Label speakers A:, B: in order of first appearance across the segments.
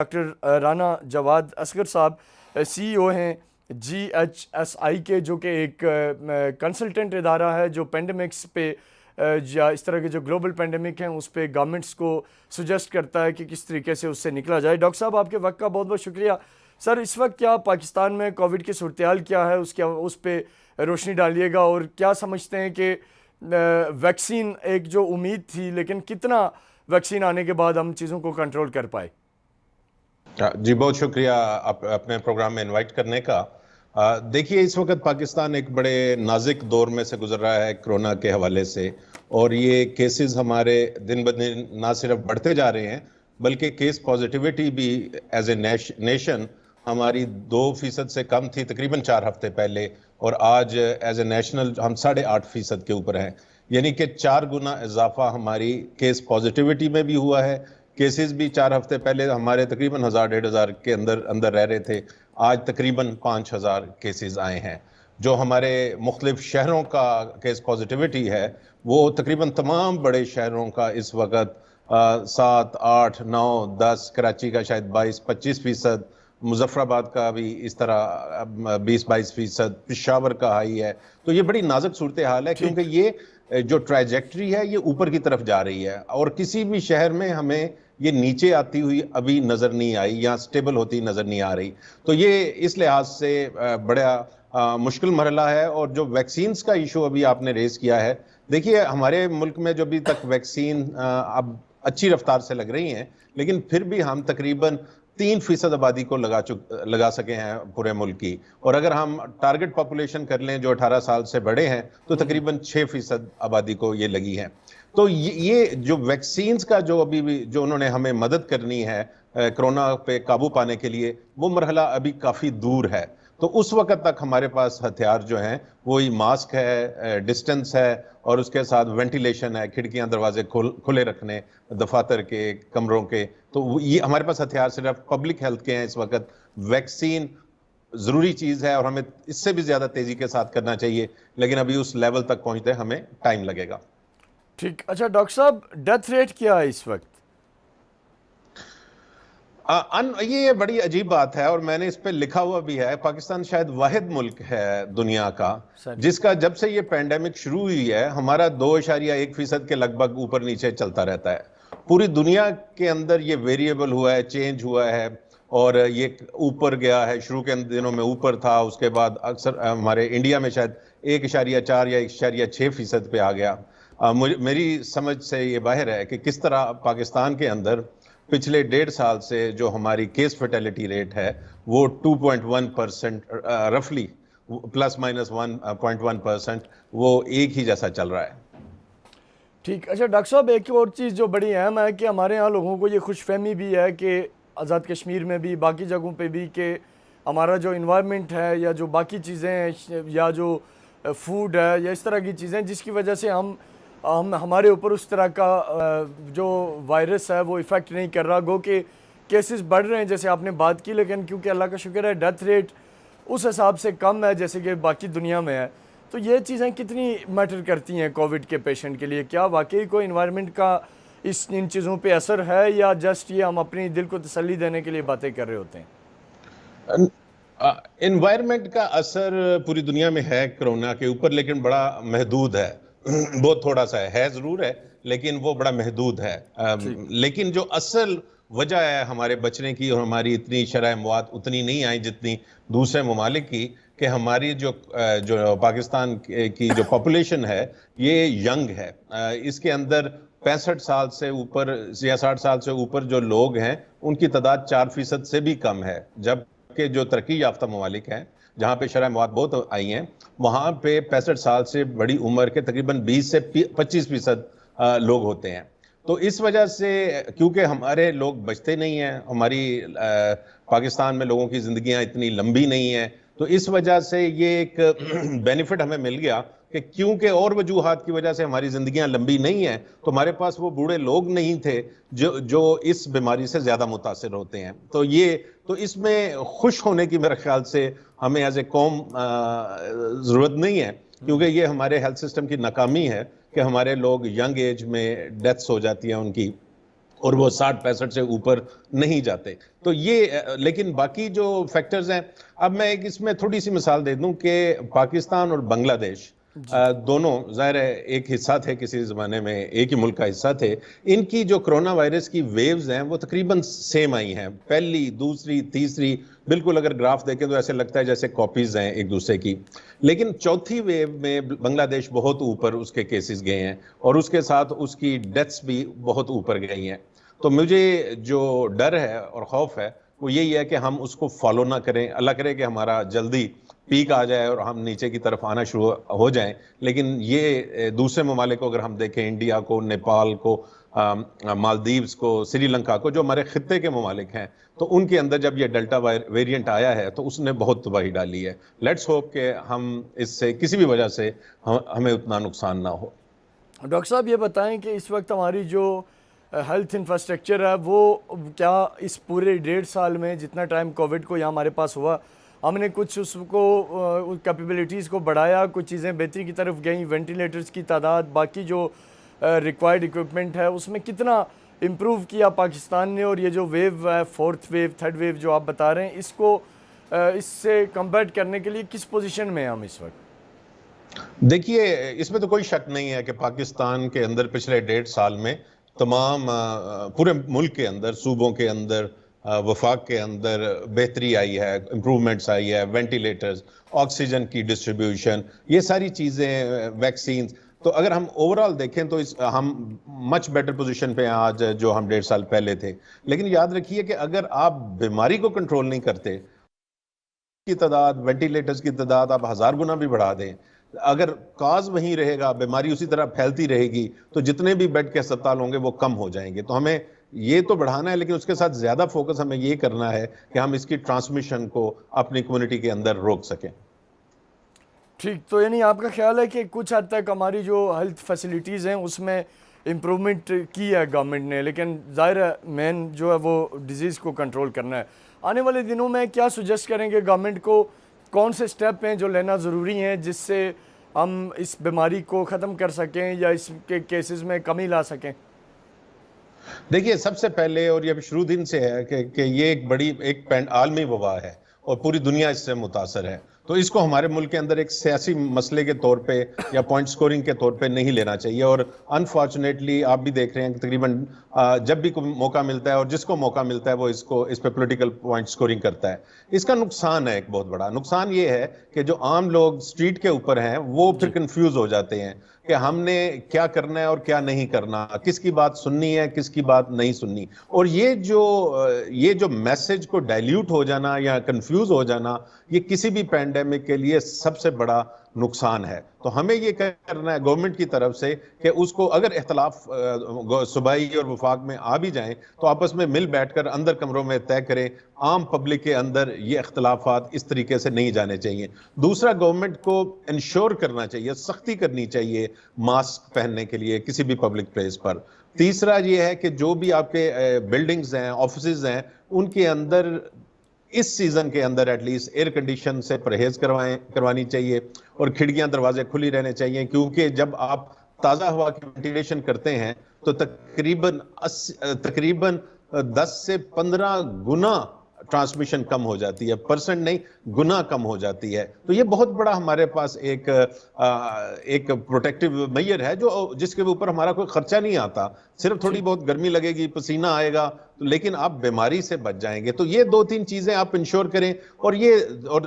A: Doctor Rana جواد اصغر صاحب سی ای او ہیں GHSI کے، جو کہ ایک کنسلٹنٹ ادارہ ہے جو پینڈیمکس پہ یا اس طرح کے جو گلوبل پینڈیمک ہیں اس پہ گورنمنٹس کو سجیسٹ کرتا ہے کہ کس طریقے سے اس سے نکلا جائے۔ ڈاکٹر صاحب آپ کے وقت کا بہت بہت شکریہ۔ سر، اس وقت کیا پاکستان میں کووڈ کی صورتحال کیا ہے، اس پہ روشنی ڈالیے گا، اور کیا سمجھتے ہیں کہ ویکسین ایک جو امید تھی، لیکن کتنا ویکسین آنے کے بعد ہم چیزوں کو کنٹرول کر پائے؟
B: جی بہت شکریہ اپنے پروگرام میں انوائٹ کرنے کا۔ دیکھیے، اس وقت پاکستان ایک بڑے نازک دور میں سے گزر رہا ہے کرونا کے حوالے سے، اور یہ کیسز ہمارے دن بدن نہ صرف بڑھتے جا رہے ہیں بلکہ کیس پازیٹیوٹی بھی ایز اے نیشن ہماری 2% سے کم تھی تقریباً 4 ہفتے پہلے، اور آج ایز اے نیشنل ہم 8.5% کے اوپر ہیں، یعنی کہ 4 گنا اضافہ ہماری کیس پازیٹیوٹی میں بھی ہوا ہے۔ کیسز بھی 4 ہفتے پہلے ہمارے تقریباً 1000-1500 کے اندر رہ رہے تھے، آج تقریباً 5000 کیسز آئے ہیں۔ جو ہمارے مختلف شہروں کا کیس پازیٹیوٹی ہے وہ تقریباً تمام بڑے شہروں کا اس وقت 7، 8، 9، 10، کراچی کا شاید 22-25%، مظفر آباد کا بھی اس طرح 20-22%، پشاور کا ہائی ہے۔ تو یہ بڑی نازک صورتحال ہے، کیونکہ یہ جو ٹریجیکٹری ہے یہ اوپر کی طرف جا رہی ہے، اور کسی بھی شہر میں ہمیں یہ نیچے آتی ہوئی ابھی نظر نہیں آئی یا سٹیبل ہوتی نظر نہیں آ رہی۔ تو یہ اس لحاظ سے بڑا مشکل مرحلہ ہے۔ اور جو ویکسینز کا ایشو ابھی آپ نے ریز کیا ہے، دیکھیے ہمارے ملک میں جو ابھی تک ویکسین اب اچھی رفتار سے لگ رہی ہیں، لیکن پھر بھی ہم تقریباً 3% آبادی کو لگا سکے ہیں پورے ملک کی، اور اگر ہم ٹارگٹ پاپولیشن کر لیں جو 18 سال سے بڑے ہیں تو تقریباً 6% آبادی کو یہ لگی ہے۔ تو یہ جو ویکسینز کا جو ابھی بھی جو انہوں نے ہمیں مدد کرنی ہے کرونا پہ قابو پانے کے لیے، وہ مرحلہ ابھی کافی دور ہے۔ تو اس وقت تک ہمارے پاس ہتھیار جو ہیں وہی ماسک ہے، ڈسٹنس ہے، اور اس کے ساتھ وینٹیلیشن ہے، کھڑکیاں دروازے کھلے رکھنے دفاتر کے، کمروں کے۔ تو یہ ہمارے پاس ہتھیار صرف پبلک ہیلتھ کے ہیں اس وقت۔ ویکسین ضروری چیز ہے اور ہمیں اس سے بھی زیادہ تیزی کے ساتھ کرنا چاہیے، لیکن ابھی اس لیول تک پہنچتے ہمیں ٹائم لگے گا۔
A: ٹھیک، اچھا ڈاکٹر صاحب، ڈیتھ ریٹ کیا ہے اس وقت؟
B: یہ بڑی عجیب بات ہے، اور میں نے اس پہ لکھا ہوا بھی ہے۔ پاکستان شاید واحد ملک ہے دنیا کا جس کا جب سے یہ پینڈیمک شروع ہوئی ہے ہمارا 2.1% کے لگ بھگ اوپر نیچے چلتا رہتا ہے۔ پوری دنیا کے اندر یہ ویریبل ہوا ہے، چینج ہوا ہے، اور یہ اوپر گیا ہے۔ شروع کے دنوں میں اوپر تھا، اس کے بعد اکثر ہمارے انڈیا میں شاید 1.4 یا 1.6% پہ آ گیا۔ میری سمجھ سے یہ باہر ہے کہ کس طرح پاکستان کے اندر پچھلے 1.5 سال سے جو ہماری کیس فیٹیلٹی ریٹ ہے وہ 2.1%، رفلی ±1.1%، وہ ایک ہی جیسا چل رہا ہے۔
A: ٹھیک، اچھا ڈاکٹر صاحب، ایک اور چیز جو بڑی اہم ہے کہ ہمارے ہاں لوگوں کو یہ خوش فہمی بھی ہے کہ آزاد کشمیر میں بھی، باقی جگہوں پہ بھی، کہ ہمارا جو انوائرمنٹ ہے یا جو باقی چیزیں ہیں یا جو فوڈ ہے یا اس طرح کی چیزیں، جس کی وجہ سے ہمارے اوپر اس طرح کا جو وائرس ہے وہ ایفیکٹ نہیں کر رہا، گو کہ کیسز بڑھ رہے ہیں جیسے آپ نے بات کی، لیکن کیونکہ اللہ کا شکر ہے ڈیتھ ریٹ اس حساب سے کم ہے جیسے کہ باقی دنیا میں ہے۔ تو یہ چیزیں کتنی میٹر کرتی ہیں کووڈ کے پیشنٹ کے لیے؟ کیا واقعی کوئی انوائرمنٹ کا ان چیزوں پہ اثر ہے، یا جسٹ یہ ہم اپنی دل کو تسلی دینے کے لیے باتیں کر رہے ہوتے ہیں؟
B: انوائرمنٹ کا اثر پوری دنیا میں ہے کرونا کے اوپر، لیکن بڑا محدود ہے، بہت تھوڑا سا ہے ضرور ہے، لیکن وہ بڑا محدود ہے۔ لیکن جو اصل وجہ ہے ہمارے بچنے کی، اور ہماری اتنی شرح اموات اتنی نہیں آئی جتنی دوسرے ممالک کی، کہ ہماری جو پاکستان کی جو پاپولیشن ہے یہ ینگ ہے۔ اس کے اندر 65 سال سے اوپر یا 60 سال سے اوپر جو لوگ ہیں ان کی تعداد 4% سے بھی کم ہے، جبکہ جو ترقی یافتہ ممالک ہیں جہاں پہ شرح اموات بہت آئی ہیں وہاں پہ 65 سال سے بڑی عمر کے تقریباً 20 سے 25% لوگ ہوتے ہیں۔ تو اس وجہ سے کیونکہ ہمارے لوگ بچتے نہیں ہیں، ہماری پاکستان میں لوگوں کی زندگیاں اتنی لمبی نہیں ہیں، تو اس وجہ سے یہ ایک بینیفٹ ہمیں مل گیا کہ کیونکہ اور وجوہات کی وجہ سے ہماری زندگیاں لمبی نہیں ہیں تو ہمارے پاس وہ بوڑھے لوگ نہیں تھے جو اس بیماری سے زیادہ متاثر ہوتے ہیں۔ تو اس میں خوش ہونے کی میرے خیال سے ہمیں ایز اے قوم ضرورت نہیں ہے، کیونکہ یہ ہمارے ہیلتھ سسٹم کی ناکامی ہے کہ ہمارے لوگ ینگ ایج میں ڈیتھس ہو جاتی ہیں ان کی، اور وہ 60-65 سے اوپر نہیں جاتے. تو یہ لیکن باقی جو فیکٹرز ہیں, اب میں ایک اس میں تھوڑی سی مثال دے دوں کہ پاکستان اور بنگلہ دیش دونوں ظاہر ہے ایک حصہ تھے, کسی زمانے میں ایک ہی ملک کا حصہ تھے. ان کی جو کرونا وائرس کی ویوز ہیں وہ تقریباً سیم آئی ہیں, پہلی, دوسری, تیسری, بالکل اگر گراف دیکھیں تو ایسے لگتا ہے جیسے کاپیز ہیں ایک دوسرے کی. لیکن چوتھی ویو میں بنگلہ دیش بہت اوپر اس کے کیسز گئے ہیں, اور اس کے ساتھ اس کی ڈیتھس بھی بہت اوپر گئی ہیں. تو مجھے جو ڈر ہے اور خوف ہے وہ یہی ہے کہ ہم اس کو فالو نہ کریں. اللہ کرے کہ ہمارا جلدی پیک آ جائے اور ہم نیچے کی طرف آنا شروع ہو جائیں. لیکن یہ دوسرے ممالک کو اگر ہم دیکھیں, انڈیا کو, نیپال کو, مالدیوز کو, سری لنکا کو, جو ہمارے خطے کے ممالک ہیں, تو ان کے اندر جب یہ ڈیلٹا ویریئنٹ آیا ہے تو اس نے بہت تباہی ڈالی ہے. لیٹس ہوپ کہ ہم اس سے کسی بھی وجہ سے ہمیں اتنا نقصان نہ ہو.
A: ڈاکٹر صاحب یہ بتائیں کہ اس وقت ہماری جو ہیلتھ انفراسٹرکچر ہے وہ کیا اس پورے 1.5 سال میں جتنا ٹائم کووڈ کو یہاں ہمارے پاس ہوا, ہم نے کچھ اس کو کیپیبلٹیز کو بڑھایا, کچھ چیزیں بہتری کی طرف گئیں, وینٹیلیٹرز کی تعداد, باقی جو ریکوائرڈ اکوپمنٹ ہے اس میں کتنا امپروو کیا پاکستان نے, اور یہ جو ویو ہے, 4th ویو, 3rd ویو جو آپ بتا رہے ہیں, اس کو اس سے کمپیٹ کرنے کے لیے کس پوزیشن میں ہیں ہم اس وقت؟
B: دیکھیے, اس میں تو کوئی شک نہیں ہے کہ پاکستان کے اندر پچھلے 1.5 سال میں تمام پورے ملک کے اندر, صوبوں کے اندر, وفاق کے اندر بہتری آئی ہے, امپرومنٹس آئی ہے, وینٹیلیٹرز, آکسیجن کی ڈسٹریبیوشن, یہ ساری چیزیں, ویکسینز. تو اگر ہم اوورال دیکھیں تو ہم مچ بیٹر پوزیشن پہ ہیں آج جو ہم 1.5 سال پہلے تھے. لیکن یاد رکھیے کہ اگر آپ بیماری کو کنٹرول نہیں کرتے, کی تعداد, وینٹیلیٹرز کی تعداد آپ 1000 گنا بھی بڑھا دیں, اگر کاز وہیں رہے گا, بیماری اسی طرح پھیلتی رہے گی, تو جتنے بھی بیڈ کے اسپتال ہوں گے وہ کم ہو جائیں گے. تو ہمیں یہ تو بڑھانا ہے, لیکن اس کے ساتھ زیادہ فوکس ہمیں یہ کرنا ہے کہ ہم اس کی ٹرانسمیشن کو اپنی کمیونٹی کے اندر روک سکیں.
A: ٹھیک, تو یعنی آپ کا خیال ہے کہ کچھ حد تک ہماری جو ہیلتھ فیسلٹیز ہیں اس میں امپرومنٹ کی ہے گورنمنٹ نے, لیکن ظاہر ہے مین جو ہے وہ ڈیزیز کو کنٹرول کرنا ہے. آنے والے دنوں میں کیا سجیسٹ کریں گے گورنمنٹ کو, کون سے سٹیپ ہیں جو لینا ضروری ہیں جس سے ہم اس بیماری کو ختم کر سکیں یا اس کے کیسز میں کمی لا سکیں؟
B: دیکھیے, سب سے پہلے, اور یہ شروع دن سے ہے کہ یہ ایک بڑی عالمی وبا ہے اور پوری دنیا اس سے متاثر ہے, تو اس کو ہمارے ملک کے اندر ایک سیاسی مسئلے کے طور پہ یا پوائنٹ سکورنگ کے طور پہ نہیں لینا چاہیے. اور انفارچونیٹلی آپ بھی دیکھ رہے ہیں کہ تقریباً جب بھی کوئی موقع ملتا ہے اور جس کو موقع ملتا ہے وہ اس پہ پولیٹیکل پوائنٹ سکورنگ کرتا ہے. اس کا نقصان ہے, ایک بہت بڑا نقصان یہ ہے کہ جو عام لوگ سٹریٹ کے اوپر ہیں وہ پھر کنفیوز ہو جاتے ہیں کہ ہم نے کیا کرنا ہے اور کیا نہیں کرنا, کس کی بات سننی ہے, کس کی بات نہیں سننی. اور یہ جو میسج کو ڈائلیوٹ ہو جانا یا کنفیوز ہو جانا, یہ کسی بھی پینڈیمک کے لیے سب سے بڑا نقصان ہے. تو ہمیں یہ کرنا ہے گورنمنٹ کی طرف سے کہ اس کو اگر اختلاف صوبائی اور وفاق میں آ بھی جائیں تو آپس میں مل بیٹھ کر اندر کمروں میں طے کریں. عام پبلک کے اندر یہ اختلافات اس طریقے سے نہیں جانے چاہیے. دوسرا, گورنمنٹ کو انشور کرنا چاہیے, سختی کرنی چاہیے ماسک پہننے کے لیے کسی بھی پبلک پلیس پر. تیسرا یہ ہے کہ جو بھی آپ کے بلڈنگز ہیں, آفیسز ہیں, ان کے اندر اس سیزن کے اندر ایٹ لیسٹ ایئر کنڈیشن سے پرہیز کروانی چاہیے اور کھڑکیاں دروازے کھلی رہنے چاہیے, کیونکہ جب آپ تازہ ہوا کی وینٹیلیشن کرتے ہیں تو تقریباً 10 سے 15 گنا ٹرانسمیشن کم ہو جاتی ہے, پرسنٹ نہیں گنا کم ہو جاتی ہے. تو یہ بہت بڑا ہمارے پاس ایک پروٹیکٹیو میئر ہے جس کے اوپر ہمارا کوئی خرچہ نہیں آتا, صرف تھوڑی بہت گرمی لگے گی, پسینہ آئے گا, لیکن آپ بیماری سے بچ جائیں گے. تو یہ 2-3 چیزیں آپ انشور کریں. اور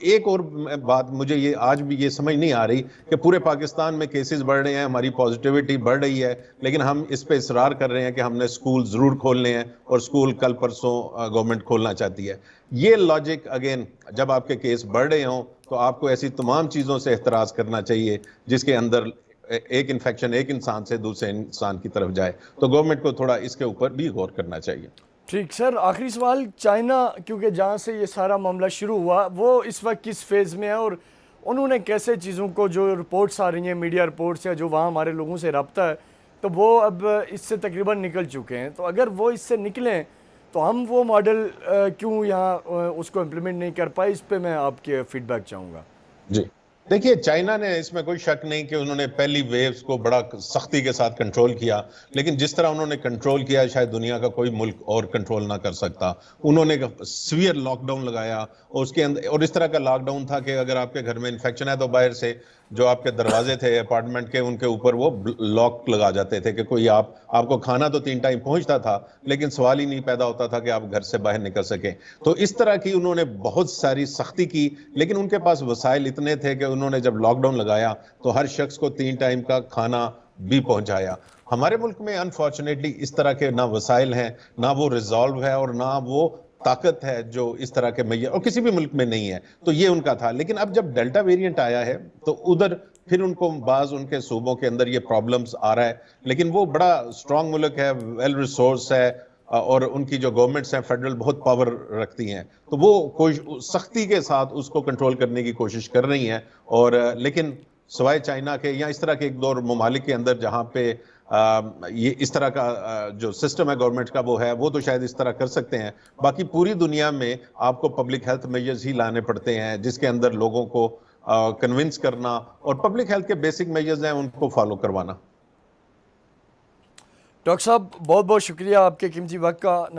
B: ایک اور بات, مجھے یہ آج بھی یہ سمجھ نہیں آ رہی کہ پورے پاکستان میں کیسز بڑھ رہے ہیں, ہماری پازیٹیوٹی بڑھ رہی ہے, لیکن ہم اس پہ اصرار کر رہے ہیں کہ ہم نے سکول ضرور کھولنے ہیں اور سکول کل پرسوں گورنمنٹ کھولنا چاہتی ہے. یہ لاجک اگین, جب آپ کے کیس بڑھ رہے ہوں تو آپ کو ایسی تمام چیزوں سے احتراز کرنا چاہیے جس کے اندر ایک انفیکشن ایک انسان سے دوسرے انسان کی طرف جائے. تو گورنمنٹ کو تھوڑا اس کے اوپر بھی غور کرنا چاہیے.
A: ٹھیک سر, آخری سوال, چائنا کیونکہ جہاں سے یہ سارا معاملہ شروع ہوا وہ اس وقت کس فیز میں ہے, اور انہوں نے کیسے چیزوں کو, جو رپورٹس آ رہی ہیں میڈیا رپورٹس یا جو وہاں ہمارے لوگوں سے رابطہ ہے, تو وہ اب اس سے تقریباً نکل چکے ہیں, تو اگر وہ اس سے نکلیں تو ہم وہ ماڈل کیوں یہاں اس کو امپلیمنٹ نہیں کر پائے, اس پہ میں آپ کے فیڈ بیک چاہوں گا.
B: جی دیکھیے چائنا نے اس میں کوئی شک نہیں کہ انہوں نے پہلی ویوز کو بڑا سختی کے ساتھ کنٹرول کیا، لیکن جس طرح انہوں نے کنٹرول کیا شاید دنیا کا کوئی ملک اور کنٹرول نہ کر سکتا. انہوں نے سیویئر لاک ڈاؤن لگایا اور اس کے اندر، اور اس طرح کا لاک ڈاؤن تھا کہ اگر آپ کے گھر میں انفیکشن ہے تو باہر سے جو آپ کے دروازے تھے اپارٹمنٹ کے ان کے اوپر وہ لاک لگا جاتے تھے کہ کوئی آپ کو کھانا تو 3 ٹائم پہنچتا تھا لیکن سوال ہی نہیں پیدا ہوتا تھا کہ آپ گھر سے باہر نکل سکیں. تو اس طرح کی انہوں نے بہت ساری سختی کی، لیکن ان کے پاس وسائل اتنے تھے کہ انہوں نے جب لاک ڈاؤن لگایا تو ہر شخص کو 3 ٹائم کا کھانا بھی پہنچایا. ہمارے ملک میں انفارچونیٹلی اس طرح کے نہ وسائل ہیں، نہ وہ ریزالو ہے اور نہ وہ طاقت ہے جو اس طرح کے میسر، اور کسی بھی ملک میں نہیں ہے. تو یہ ان کا تھا. لیکن اب جب ڈیلٹا ویریئنٹ آیا ہے تو ادھر پھر ان کو بعض ان کے صوبوں کے اندر یہ پرابلمز آ رہا ہے، لیکن وہ بڑا اسٹرانگ ملک ہے، ویل ریسورس ہے، اور ان کی جو گورنمنٹس ہیں فیڈرل بہت پاور رکھتی ہیں، تو وہ کوئی سختی کے ساتھ اس کو کنٹرول کرنے کی کوشش کر رہی ہیں. اور لیکن سوائے چائنا کے یا اس طرح کے ایک دو ممالک کے اندر جہاں پہ یہ اس طرح کا جو سسٹم ہے گورنمنٹ کا وہ ہے، وہ تو شاید اس طرح کر سکتے ہیں. باقی پوری دنیا میں آپ کو پبلک ہیلتھ میجرز ہی لانے پڑتے ہیں جس کے اندر لوگوں کو کنونس کرنا اور پبلک ہیلتھ کے بیسک میجرز ہیں ان کو فالو کروانا.
A: ڈاکٹر صاحب بہت بہت شکریہ آپ کے قیمتی وقت کا.